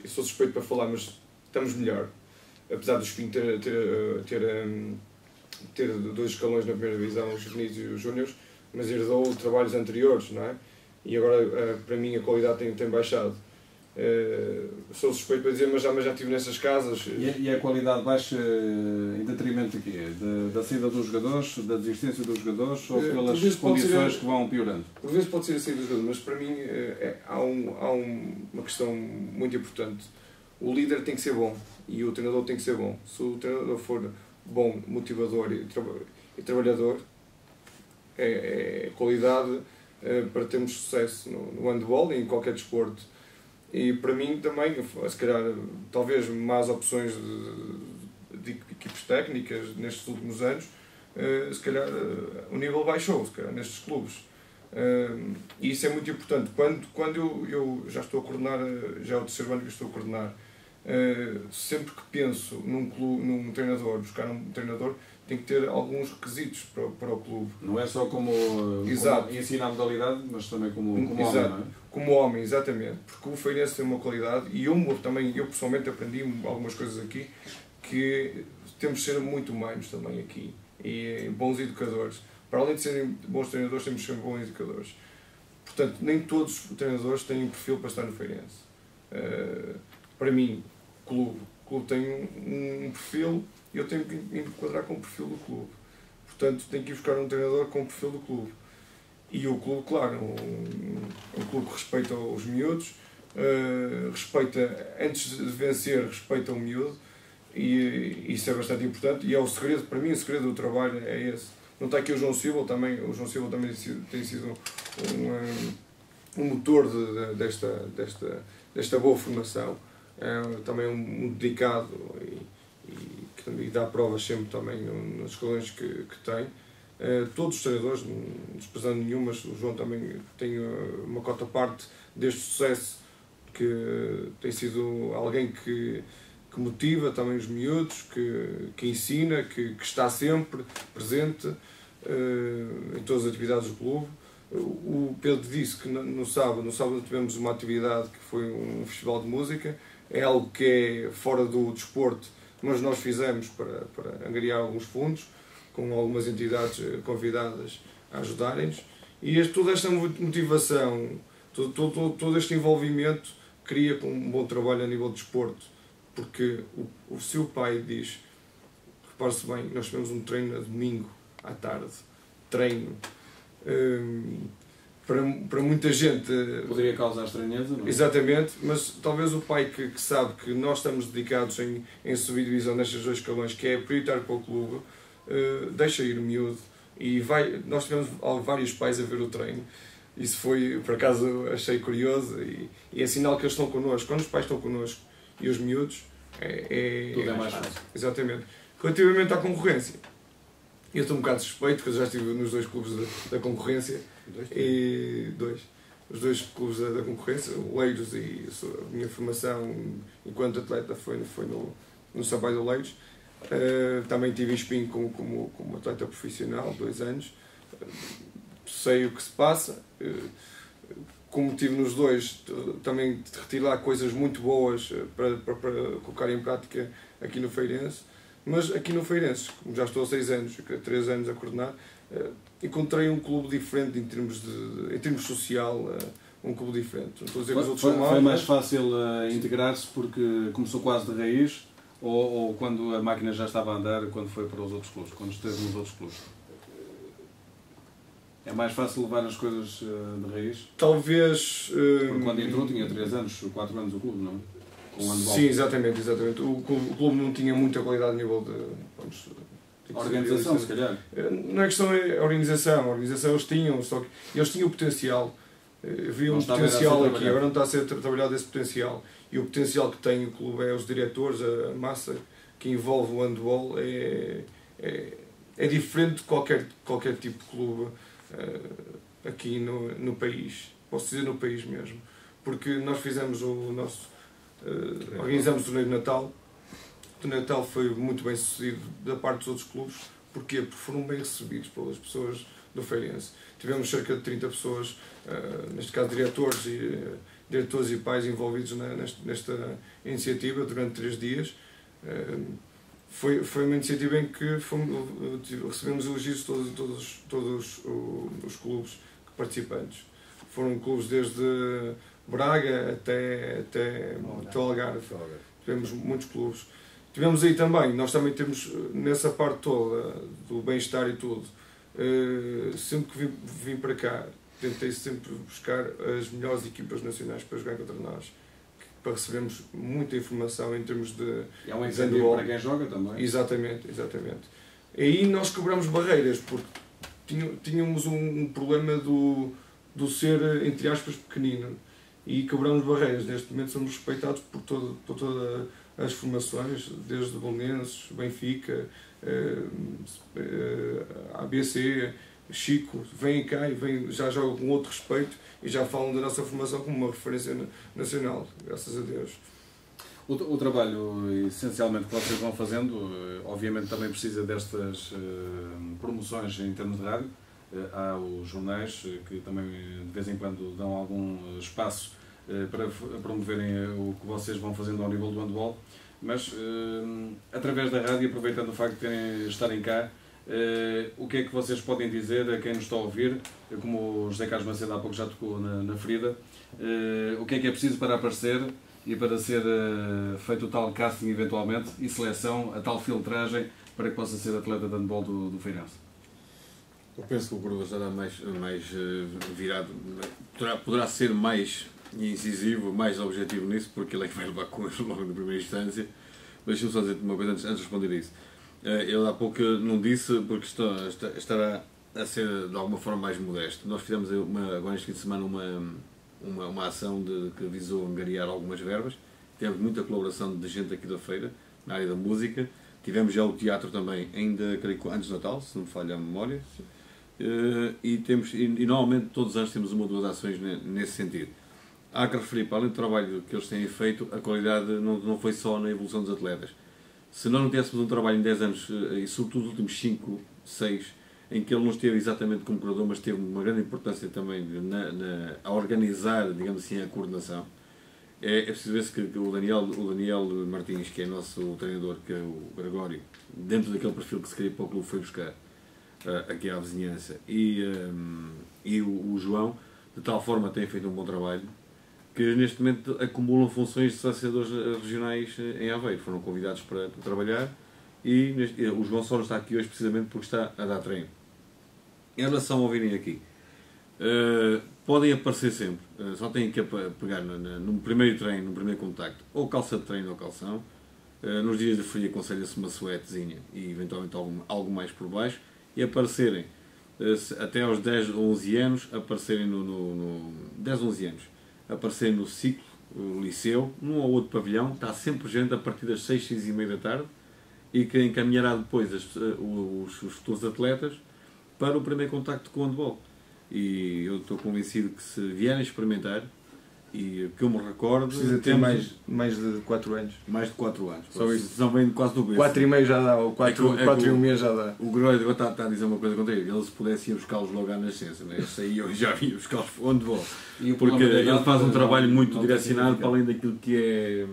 sou suspeito para falar, mas estamos melhor. Apesar do Espinho ter 2 escalões na primeira divisão, os juvenis e os júniores, mas herdou trabalhos anteriores, não é? E agora, para mim, a qualidade tem baixado. Sou suspeito para dizer, mas já estive nessas casas. E a qualidade baixa em detrimento de quê? Da saída dos jogadores, da desistência dos jogadores ou pelas condições que vão piorando? Por vezes pode ser a saída dos jogadores, mas para mim há uma questão muito importante. O líder tem que ser bom e o treinador tem que ser bom. Se o treinador for bom, motivador e trabalhador, é qualidade para termos sucesso no handball e em qualquer desporto. E para mim também, se calhar, talvez más opções de equipes técnicas nestes últimos anos, se calhar o nível baixou, se calhar, nestes clubes. E isso é muito importante. Quando eu já estou a coordenar, já é o 3º ano que estou a coordenar, sempre que penso num treinador, buscar um treinador, tem que ter alguns requisitos para o clube. Não é só como ensinar a modalidade, mas também como homem, não é? Como homem, exatamente. Porque o Feirense tem uma qualidade e eu pessoalmente aprendi algumas coisas aqui que temos de ser muito humanos também aqui e bons educadores. Para além de serem bons treinadores, temos de ser bons educadores. Portanto, nem todos os treinadores têm um perfil para estar no Feirense. Para mim, o clube tem um perfil e eu tenho que enquadrar com o perfil do clube. Portanto, tenho que ir buscar um treinador com o perfil do clube. E o clube, claro, um clube que respeita os miúdos, respeita, antes de vencer, respeita o miúdo, e isso é bastante importante. E é o segredo, para mim, o segredo do trabalho é esse. Não está aqui o João Silva também tem sido um motor desta boa formação. É também um dedicado e que também dá provas sempre também nos escalões que tem. Todos os treinadores, desprezando nenhum, mas o João também tem uma cota parte deste sucesso, que tem sido alguém que motiva também os miúdos, que ensina, que está sempre presente em todas as atividades do clube. O Pedro disse que no sábado tivemos uma atividade que foi um festival de música, é algo que é fora do desporto, mas nós fizemos para angariar alguns fundos, com algumas entidades convidadas a ajudarem-nos, e toda esta motivação, todo este envolvimento cria um bom trabalho a nível de desporto, porque o seu pai diz, repare-se bem, nós tivemos um treino a domingo à tarde, treino, para muita gente... Poderia causar estranheza, não é? Exatamente, mas talvez o pai que sabe que nós estamos dedicados em subdivisão nestes 2 escalões, que é prioritário para o clube, deixa ir o miúdo, e nós tivemos vários pais a ver o treino. Isso foi, por acaso, achei curioso, e é sinal que eles estão connosco. Quando os pais estão connosco e os miúdos, tudo é mais fácil. Exatamente. Relativamente à concorrência, eu estou um bocado suspeito, porque eu já estive nos 2 clubes da concorrência, os 2 clubes da concorrência, o Leiros, e a minha formação enquanto atleta foi no Sampaio do Leiros. Também tive em Espinho como atleta profissional, 2 anos. Sei o que se passa. Como tive nos 2, também retiro lá coisas muito boas para colocar em prática aqui no Feirense. Mas aqui no Feirense, como já estou há 6 anos, 3 anos a coordenar, encontrei um clube diferente em termos social, um clube diferente. Não estou a dizer que os outros são maus, foi mais fácil integrar-se porque começou quase de raiz, ou quando a máquina já estava a andar, quando foi para os outros clubes, quando esteve nos outros clubes? É mais fácil levar as coisas de raiz? Talvez... Porque quando entrou tinha 3 anos, 4 anos o clube, não é? Sim, exatamente. O clube não tinha muita qualidade a nível de... Organização, se calhar. Não é questão de organização. A organização eles tinham, só que eles tinham o potencial. Havia um potencial aqui, agora não está a ser trabalhado esse potencial. E o potencial que tem o clube é os diretores, a massa que envolve o handball é diferente de qualquer tipo de clube aqui no país. Posso dizer no país mesmo. Porque nós fizemos o nosso... organizamos o torneio de Natal. O torneio de Natal foi muito bem sucedido da parte dos outros clubes. Porquê? Porque foram bem recebidos pelas pessoas do Feirense. Tivemos cerca de 30 pessoas, neste caso diretores e pais envolvidos nesta iniciativa durante 3 dias. Foi uma iniciativa em que recebemos elogios de todos os clubes participantes. Foram clubes desde Braga até Algarve. Tivemos muitos clubes. Tivemos aí também, nós também temos nessa parte toda do bem-estar e tudo. Sempre que vim para cá, tentei sempre buscar as melhores equipas nacionais para jogar contra nós, para recebermos muita informação em termos de... É um incentivo para quem joga também. Exatamente. E aí nós quebramos barreiras, porque tínhamos um problema do ser, entre aspas, pequenino. E quebramos barreiras. Neste momento somos respeitados por todas as formações, desde Belenenses, Benfica, ABC, Chico, vêm cá e já jogam com outro respeito e já falam da nossa formação como uma referência nacional, graças a Deus. O trabalho, essencialmente, que vocês vão fazendo, obviamente também precisa destas promoções em termos de rádio. Há os jornais que também de vez em quando dão algum espaço para promoverem o que vocês vão fazendo ao nível do handball, mas através da rádio, aproveitando o facto de estarem cá, o que é que vocês podem dizer a quem nos está a ouvir, como o José Carlos Macedo há pouco já tocou na ferida, o que é preciso para aparecer e para ser feito o tal casting eventualmente e seleção, a tal filtragem para que possa ser atleta de handball do Feirense? Eu penso que o Coroa estará mais virado, poderá ser mais incisivo, mais objetivo nisso, porque ele é que vai levar com ele logo na primeira instância. Mas deixa-me só dizer uma coisa antes de responder isso. Eu há pouco não disse, porque estará a ser de alguma forma mais modesto. Nós fizemos agora este fim de semana uma ação que visou angariar algumas verbas. Tivemos muita colaboração de gente aqui da feira, na área da música. tivemos já o teatro também, ainda creio que antes do Natal, se não me falha a memória. E normalmente todos os anos temos uma ou duas ações nesse sentido. Há que referir, para além do trabalho que eles têm feito, a qualidade não foi só na evolução dos atletas. Se nós não tivéssemos um trabalho em 10 anos, e sobretudo os últimos 5, 6, em que ele não esteve exatamente como curador, mas teve uma grande importância também a organizar, digamos assim, a coordenação, é preciso ver-se que o Daniel Martins, que é nosso treinador, que é o Gregório, dentro daquele perfil que se queria para o clube, foi buscar aqui à vizinhança, e o João, de tal forma, tem feito um bom trabalho, que neste momento acumulam funções de selecionadores regionais em Aveiro. Foram convidados para trabalhar e o João só não está aqui hoje precisamente porque está a dar treino. Em relação ao virem aqui, podem aparecer sempre, só têm que pegar no primeiro treino, no primeiro contacto, ou calça de treino ou calção. Nos dias de frio aconselha-se uma suetezinha e eventualmente algo mais por baixo, e aparecerem até aos 10, 11 anos, aparecerem 10, 11 anos, aparecerem no ciclo, o liceu, num ou outro pavilhão, está sempre gente a partir das 6, 6 e meia da tarde, e que encaminhará depois os futuros atletas para o primeiro contacto com o handball. E eu estou convencido que se vierem experimentar, e que eu me recordo... Precisa ter mais de 4 anos. Mais de 4 anos. Só isso. Senão vem quase do berço. 4 e meio já dá, ou 4 e um mês já dá. O Gregório está a dizer uma coisa contra ele. Ele, se pudesse, ia buscá-los logo à nascença. Né? Esse aí eu já ia buscá-los onde vou. Porque ele faz um trabalho muito direcionado para além daquilo que é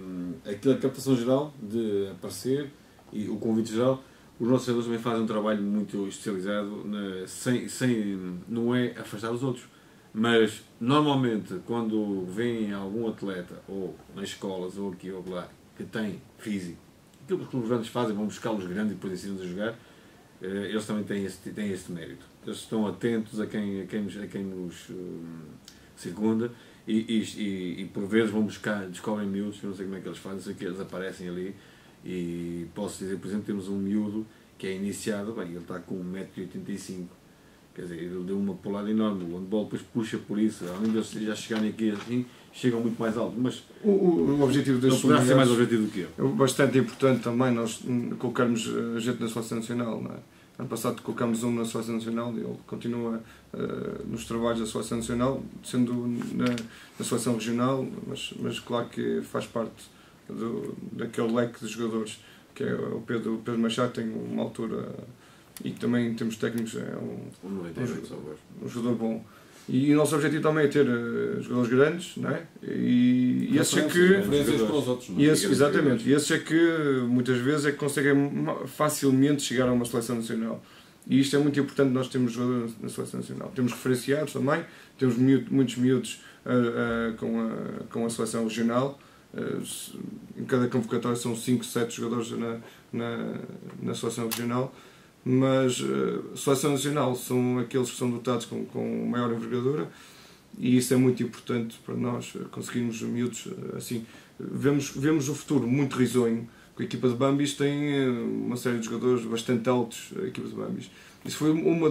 a captação geral, de aparecer, e o convite geral. Os nossos treinadores também fazem um trabalho muito especializado, não é afastar os outros. Mas, normalmente, quando vem algum atleta, ou nas escolas, ou aqui ou lá, que tem físico, aquilo que os clubes grandes fazem, vão buscar os grandes e depois ensinam-nos a jogar, eles também têm este mérito. Eles estão atentos a quem nos circunda e por vezes vão buscar, descobrem miúdos, eu não sei como é que eles fazem, sei que eles aparecem ali, e posso dizer, por exemplo, temos um miúdo que é iniciado, bem, ele está com 1,85 m. Quer dizer, ele deu uma polada enorme, o handball depois puxa por isso, além de eles já chegarem aqui assim, chegam muito mais alto, mas o objetivo destes não poderá ser mais objetivo do que eu. É bastante importante também nós colocarmos gente na seleção nacional, não é? Ano passado colocámos um na seleção nacional e ele continua nos trabalhos da seleção nacional, sendo na seleção regional, mas claro que faz parte daquele leque de jogadores, que é o Pedro Machado, tem uma altura... E também em termos técnicos é um jogador bom. E o nosso objetivo também é ter jogadores grandes, não é? E esses é que... para os outros, não é? Exatamente. E esses é que muitas vezes conseguem facilmente chegar a uma seleção nacional. E isto é muito importante, nós temos jogadores na seleção nacional. Temos referenciados também, temos muitos miúdos com a seleção regional. Em cada convocatória são 5, 7 jogadores na seleção regional. Mas a seleção nacional são aqueles que são dotados com maior envergadura, e isso é muito importante para nós conseguirmos miúdos assim. Vemos o futuro muito risonho, com a equipa de Bambis tem uma série de jogadores bastante altos, a equipa de Bambis. Isso foi uma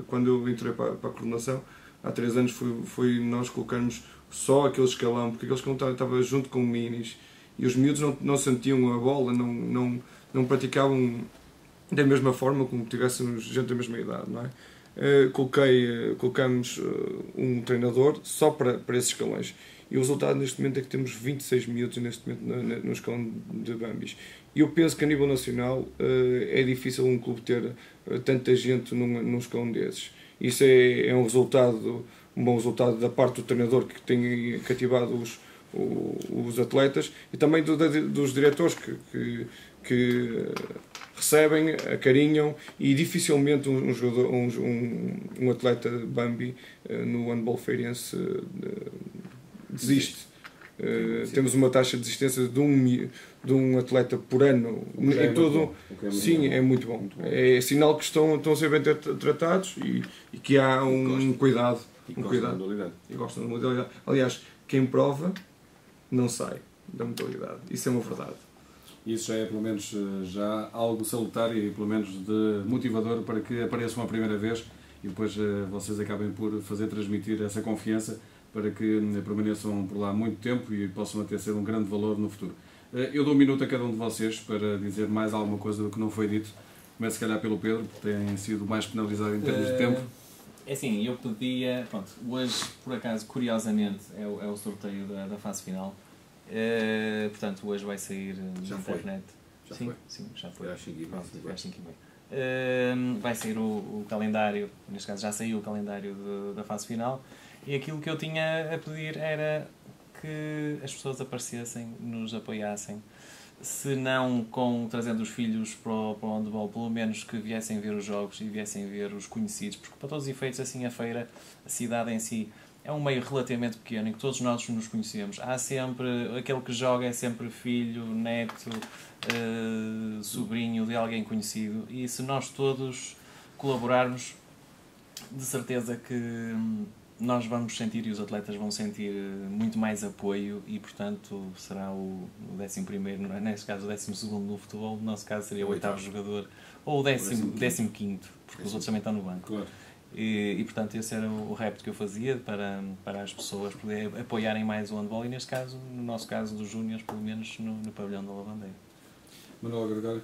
quando eu entrei para a coordenação, há 3 anos, foi nós colocarmos só aquele escalão, porque aqueles que estavam junto com minis, e os miúdos não sentiam a bola, não praticavam da mesma forma como tivéssemos gente da mesma idade, não é? Colocamos um treinador só para esses escalões, e o resultado neste momento é que temos 26 miúdos neste momento no escalão de Bambis. E eu penso que a nível nacional é difícil um clube ter tanta gente num escalão desses. Isso é um bom resultado da parte do treinador, que tem cativado os atletas, e também dos diretores que recebem, acarinham, e dificilmente um atleta Bambi no handball feirense desiste. Temos uma taxa de desistência de um atleta por ano em todo. Sim, é muito bom. É sinal que estão a ser bem tratados e que há um cuidado. E gostam da modalidade. E gostam da modalidade. Aliás, quem prova não sai da modalidade. Isso é uma verdade. Isso já é, pelo menos, já algo salutar e, pelo menos, de motivador para que apareçam a primeira vez e depois vocês acabem por fazer transmitir essa confiança para que permaneçam por lá muito tempo e possam até ser um grande valor no futuro. Eu dou um minuto a cada um de vocês para dizer mais alguma coisa do que não foi dito. Começo se calhar pelo Pedro, porque tem sido mais penalizado em termos de tempo. É assim, eu pedia, pronto, hoje por acaso, curiosamente, é o sorteio da fase final. Portanto, hoje vai sair na internet. Já sim, foi. Sim, já foi. Foi às 5h30. Foi às 5h30. Vai sair o calendário, neste caso já saiu o calendário da fase final, e aquilo que eu tinha a pedir era que as pessoas aparecessem, nos apoiassem, se não trazendo os filhos para o handball, pelo menos que viessem ver os jogos e viessem ver os conhecidos, porque para todos os efeitos, assim, a feira, a cidade em si, é um meio relativamente pequeno em que todos nós nos conhecemos. Há sempre, aquele que joga é sempre filho, neto, sobrinho de alguém conhecido, e se nós todos colaborarmos, de certeza que nós vamos sentir e os atletas vão sentir muito mais apoio, e portanto será o 11º, neste caso o 12º no futebol, no nosso caso seria o 8º jogador, ou o 15º, porque os outros também estão no banco. Claro. E portanto esse era o repto que eu fazia para as pessoas poderem apoiarem mais o handball, e neste caso, no nosso caso dos júniores, pelo menos no pavilhão da Lavandeira. Manuel Gregário.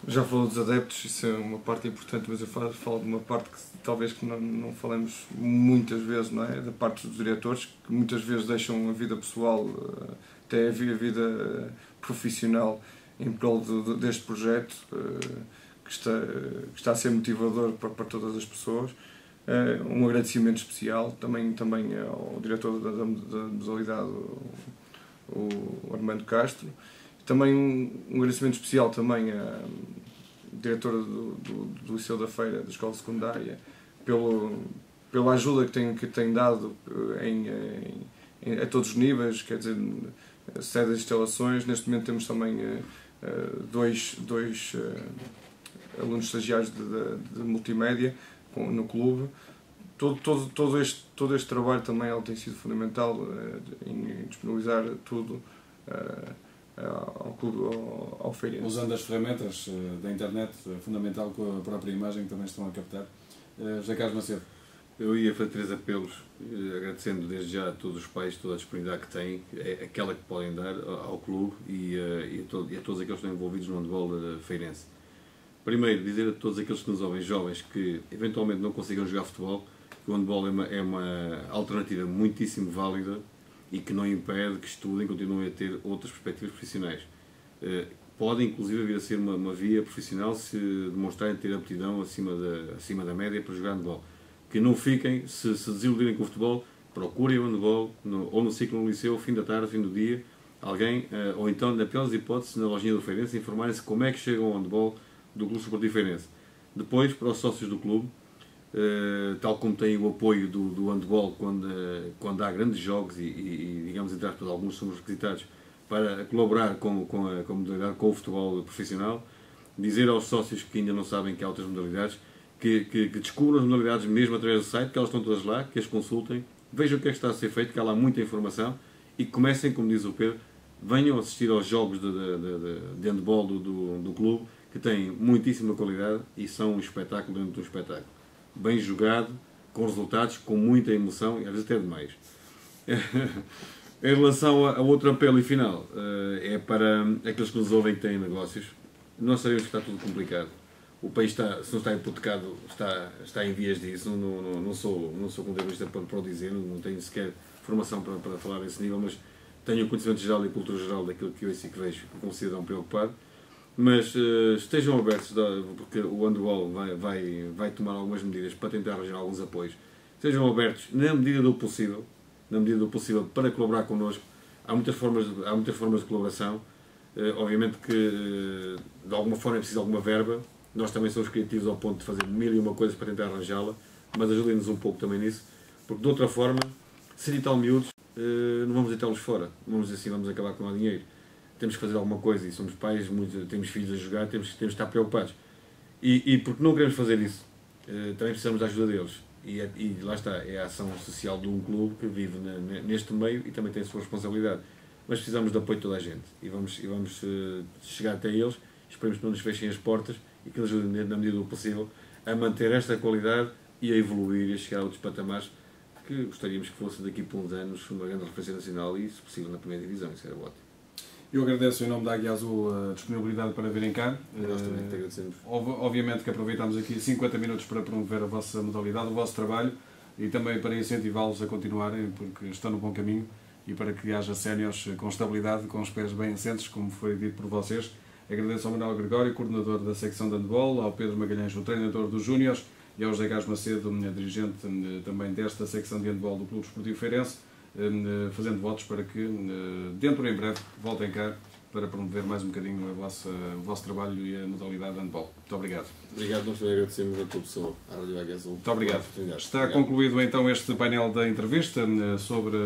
Já falou dos adeptos, isso é uma parte importante, mas eu falo de uma parte que talvez que não falemos muitas vezes, não é? Da parte dos diretores, que muitas vezes deixam a vida pessoal, até a vida profissional, em prol deste projeto, que está a ser motivador para todas as pessoas. Um agradecimento especial também ao diretor da modalidade, o Armando Castro. Também um agradecimento especial também à diretora do Liceu da Feira, da Escola Secundária, pela ajuda que tem dado a todos os níveis, quer dizer, sede das instalações. Neste momento temos também dois alunos estagiários de multimédia no clube. Todo este trabalho também tem sido fundamental em disponibilizar tudo ao clube, ao Feirense. Usando as ferramentas da internet, fundamental, com a própria imagem que também estão a captar. José Carlos Macedo. Eu ia fazer 3 apelos, agradecendo desde já a todos os pais toda a disponibilidade que têm, aquela que podem dar ao clube e a todos aqueles que estão envolvidos no handball feirense. Primeiro, dizer a todos aqueles que nos ouvem, jovens, que eventualmente não consigam jogar futebol, que o handball é uma alternativa muitíssimo válida e que não impede que estudem, continuem a ter outras perspectivas profissionais. Podem, inclusive, vir a ser uma via profissional se demonstrarem ter aptidão acima da média para jogar handball. Que não fiquem, se desiludirem com o futebol, procurem o handball, ou no ciclo no liceu, fim da tarde, fim do dia, alguém, ou então, na pior das hipóteses, na lojinha do Feirense, informarem-se como é que chegam ao handball do Clube Desportivo Feirense. Depois, para os sócios do clube, tal como tem o apoio do handball quando há grandes jogos e digamos, entre aspas, alguns somos requisitados para colaborar com a modalidade, com o futebol profissional, dizer aos sócios que ainda não sabem que há outras modalidades, que descubram as modalidades mesmo através do site, que elas estão todas lá, que as consultem, vejam o que é que está a ser feito, que há lá muita informação, e comecem, como diz o Pedro, venham assistir aos jogos de handball do clube, que têm muitíssima qualidade e são um espetáculo dentro do espetáculo. Bem jogado, com resultados, com muita emoção e às vezes até demais. Em relação a outro apelo e final, é para aqueles que nos ouvem que têm negócios. Nós sabemos que está tudo complicado. O país se não está hipotecado, está em vias disso. Não sou contabilista para o dizer, não tenho sequer formação para falar desse nível, mas tenho o conhecimento geral e cultura geral daquilo que eu ouço e que vejo como cidadão preocupado. Mas estejam abertos, porque o handball vai tomar algumas medidas para tentar arranjar alguns apoios. Estejam abertos, na medida do possível, para colaborar connosco. Há muitas formas de colaboração. Obviamente que de alguma forma é preciso alguma verba. Nós também somos criativos ao ponto de fazer 1001 coisas para tentar arranjá-la, mas ajudem-nos um pouco também nisso, porque de outra forma, se e tal miúdos, não vamos deitá-los fora. Vamos dizer assim, vamos acabar com o dinheiro. Temos que fazer alguma coisa e somos pais, temos filhos a jogar, temos que estar preocupados. E porque não queremos fazer isso, também precisamos da ajuda deles. E lá está, é a ação social de um clube que vive neste meio e também tem a sua responsabilidade. Mas precisamos de apoio de toda a gente e vamos chegar até eles, esperemos que não nos fechem as portas e que eles ajudem, na medida do possível, a manter esta qualidade e a evoluir e a chegar a outros patamares que gostaríamos que fosse daqui por uns anos uma grande referência nacional e, se possível, na primeira divisão. Isso era ótimo. Eu agradeço em nome da Águia Azul a disponibilidade para virem cá. Nós também te agradecemos. Obviamente que aproveitamos aqui 50 minutos para promover a vossa modalidade, o vosso trabalho e também para incentivá-los a continuarem, porque estão no bom caminho e para que haja séniores com estabilidade, com os pés bem assentes, como foi dito por vocês. Agradeço ao Manuel Gregório, coordenador da secção de handball, ao Pedro Magalhães, o treinador dos Júniores, e ao José Gás Macedo, dirigente também desta secção de handball do Clube Esportivo Feirense, fazendo votos para que, dentro em breve, voltem cá para promover mais um bocadinho o vosso trabalho e a modalidade de handball. Muito obrigado. Obrigado, nós também agradecemos a tua pessoa, à Rádio Águia Azul. Muito obrigado. Está concluído então este painel da entrevista sobre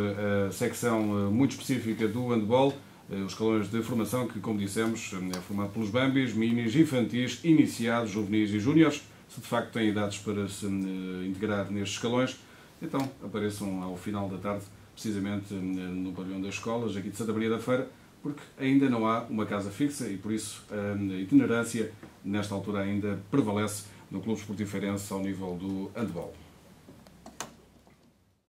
a secção muito específica do handball, os escalões de formação que, como dissemos, é formado pelos Bambis, Minis, Infantis, Iniciados, Juvenis e Júniores. Se de facto têm idades para se integrar nestes escalões, então apareçam ao final da tarde, precisamente no pavilhão das escolas, aqui de Santa Maria da Feira, porque ainda não há uma casa fixa e por isso a itinerância, nesta altura, ainda prevalece no Clube Esportivo Feirense ao nível do handball.